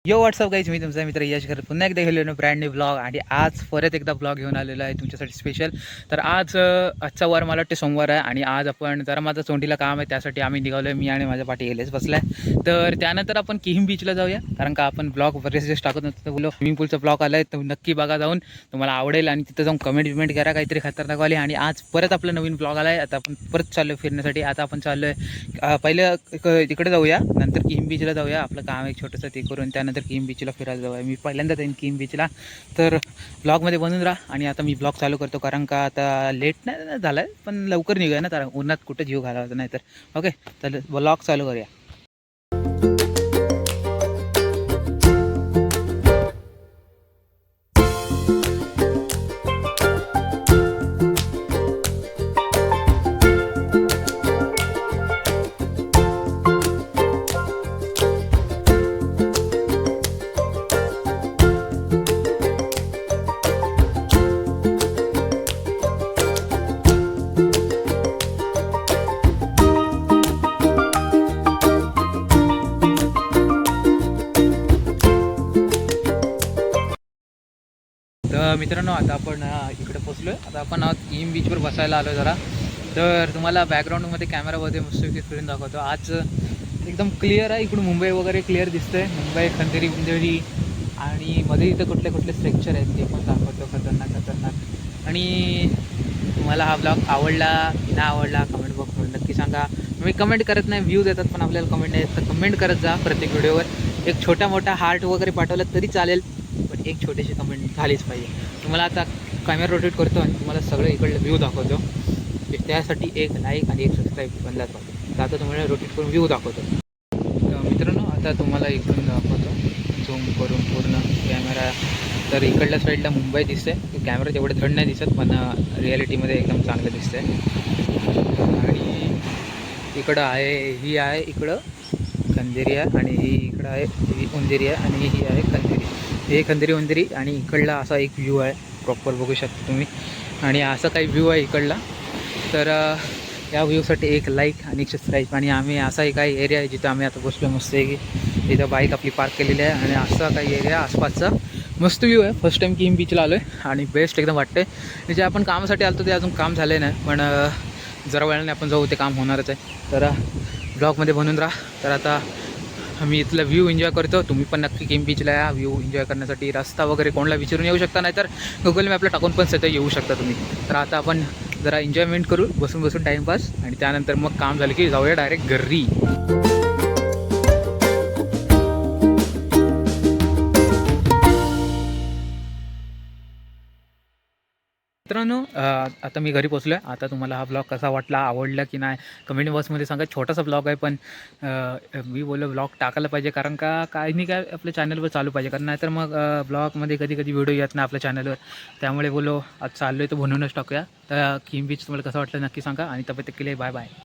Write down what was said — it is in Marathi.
यो व्हॉट्सअप गाईज, मी तुमचा मित्र यश करत पुन्हा एकदा गेलो ब्रँड न्यू ब्लॉग आणि आज परत एकदा ब्लॉग घेऊन आलेलो आहे तुमच्यासाठी स्पेशल. तर आजचा वार मला वाटते सोमवार आहे आणि आज आपण जरा माझं चोंडीला काम आहे, त्यासाठी आम्ही निघालो आहे. मी आणि माझ्या पाठी गेलेच बसला आहे. तर त्यानंतर आपण किहिम बीचला जाऊया, कारण का आपण ब्लॉग बरेच दिवस टाकत नव्हतो. तर बोलो स्विमिंग पूलचा ब्लॉग आला आहे, तर नक्की बघा जाऊन, तुम्हाला आवडेल आणि तिथं जाऊन कमेंट करा काहीतरी खतरनाकवाली. आणि आज परत आपला नवीन ब्लॉग आला आहे. आता आपण परत चाललो फिरण्यासाठी. आता आपण चाललो आहे पहिलं तिकडे जाऊया, नंतर किहिम बीचला जाऊया. आपलं काम एक छोटंसं ते करून त्यानंतर किहिम बीचला फिरायला जाऊया. मी पहिल्यांदा जाईन किहिम बीचला, तर ब्लॉगमध्ये बनून राहा. आणि आता मी ब्लॉग चालू करतो, कारण का आता लेट नाही झालं आहे, पण लवकर निघूया ना, तर उन्हात कुठं जीव घालायचा नाही. तर ओके, तर ब्लॉग चालू करूया. तर मित्रांनो, आता आपण इकडे पोचलो आहे. आता आपण किहिम बीचवर बसायला आलो जरा. तर तुम्हाला बॅकग्राऊंडमध्ये कॅमेरामध्ये मस्त फिरून दाखवतो. आज एकदम क्लिअर आहे, इकडून मुंबई वगैरे क्लिअर दिसतंय. मुंबई, खंदेरी उंदेरी आणि मध्ये इथं कुठले कुठले स्ट्रक्चर आहेत ते पण दाखवतो. खतरनाक. आणि तुम्हाला हा ब्लॉग आवडला की नाही आवडला कमेंट बॉक्समध्ये नक्की सांगा. मी कमेंट करत नाही, व्ह्यूज येतात पण आपल्याला कमेंट नाही येत. तर कमेंट करत जा प्रत्येक व्हिडिओवर. एक छोटा मोठा हार्ट वगैरे पाठवला तरी चालेल, पण एक छोटीशी कमेंट झालीच पाहिजे. तुम्हाला आता कॅमेरा रोटेट करतो आणि तुम्हाला सगळं इकडलं व्ह्यू दाखवतो. त्यासाठी एक लाईक आणि एक सबस्क्राईब बनलाच पाहिजे. तर आता तुम्हाला रोटेट करून व्ह्यू दाखवतो. तर मित्रांनो, आता तुम्हाला इकडून दाखवतो झूम करून पूर्ण कॅमेरा. तर इकडल्या साईडला मुंबई दिसते. कॅमेरा तेवढे धड नाही दिसत, पण रिॲलिटीमध्ये एकदम चांगलं दिसतंय. आणि इकडं ही आहे इकडं खंदेरी आहे, आणि ही इकडं आहे ही उंदेरी आहे, आणि ही आहे खंदेरी. हे खंदेरी उंदेरी. आणि इकडला असा एक व्ह्यू आहे, प्रॉपर बघू शकता तुम्ही. आणि असा काही व्ह्यू आहे इकडला. तर या व्ह्यूसाठी एक लाईक आणि एक सबस्क्राईब. आणि आम्ही असाही काही एरिया आहे जिथं आम्ही आता बसलो मस्त आहे की इथं बाईक आपली पार्क केलेली आहे. आणि असा काही एरिया आसपासचा मस्त व्ह्यू आहे. फर्स्ट टाईम किहिम बीचला आलो आहे आणि बेस्ट एकदम वाटते. जे आपण कामासाठी आलो ते अजून काम झालं नाही, पण जरा वेळाने आपण जाऊ, ते काम होणारच आहे. तर ब्लॉगमध्ये बनून राहा. तर आता आम्ही इथला व्ह्यू एन्जॉय करतो. तुम्ही पण नक्की किहिम बीचला या व्ह्यू एन्जॉय करण्यासाठी. रस्ता वगैरे कोणाला विचारून येऊ शकता, नाहीतर गुगल मॅपला टाकून पण सध्या येऊ शकता तुम्ही. तर आता आपण जरा एन्जॉयमेंट करू, बसून टाईमपास. आणि त्यानंतर मग काम झालं की जाऊया डायरेक्ट घरी. मित्रांनो, आता मी घरी पोचलो आहे. आता तुम्हाला हा ब्लॉग कसा वाटला, आवडला की नाही कमेंट बॉक्समध्ये सांगा. छोटासा ब्लॉग आहे, पण मी बोललो ब्लॉग टाकायला पाहिजे, कारण का काही नाही काय आपल्या चॅनलवर चालू पाहिजे. कारण नाहीतर मग ब्लॉगमध्ये कधी व्हिडिओ येत नाही आपल्या चॅनलवर. त्यामुळे बोलो आज चाललो आहे तर बनवूनच टाकूया. तर किहिम बीच तुम्हाला कसं वाटलं नक्की सांगा. आणि तब्येत केली बाय बाय.